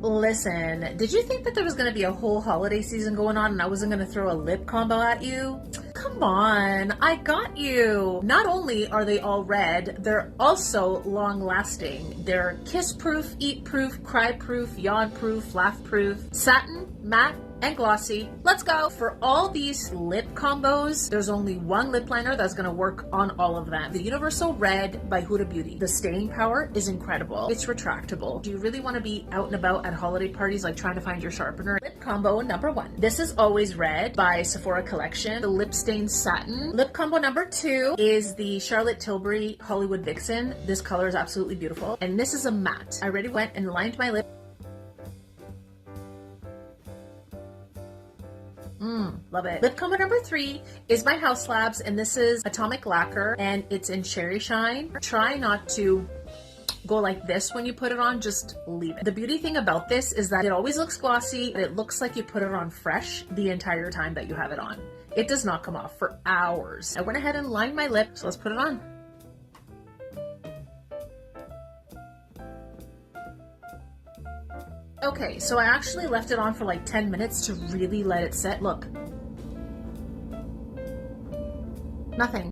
Listen, did you think that there was going to be a whole holiday season going on and I wasn't going to throw a lip combo at you? Come on, I got you. Not only are they all red, they're also long lasting. They're kiss proof, eat proof, cry proof, yawn proof, laugh proof, satin, matte, and glossy. Let's go. For all these lip combos, there's only one lip liner that's going to work on all of them. The Universal Red by Huda Beauty. The staying power is incredible. It's retractable. Do you really want to be out and about at holiday parties like trying to find your sharpener? Lip combo number 1. This is Always Red by Sephora Collection. The Lip Stain Satin. Lip combo number 2 is the Charlotte Tilbury Hollywood Vixen. This color is absolutely beautiful. And this is a matte. I already went and lined my lip. Love it. Lip combo number 3 is my House Labs, and this is Atomic Lacquer, and it's in Cherry Shine. Try not to go like this when you put it on, just leave it. The beauty thing about this is that it always looks glossy, and it looks like you put it on fresh the entire time that you have it on. It does not come off for hours. I went ahead and lined my lip, so let's put it on. Okay, so I actually left it on for like 10 minutes to really let it set. Look. Nothing.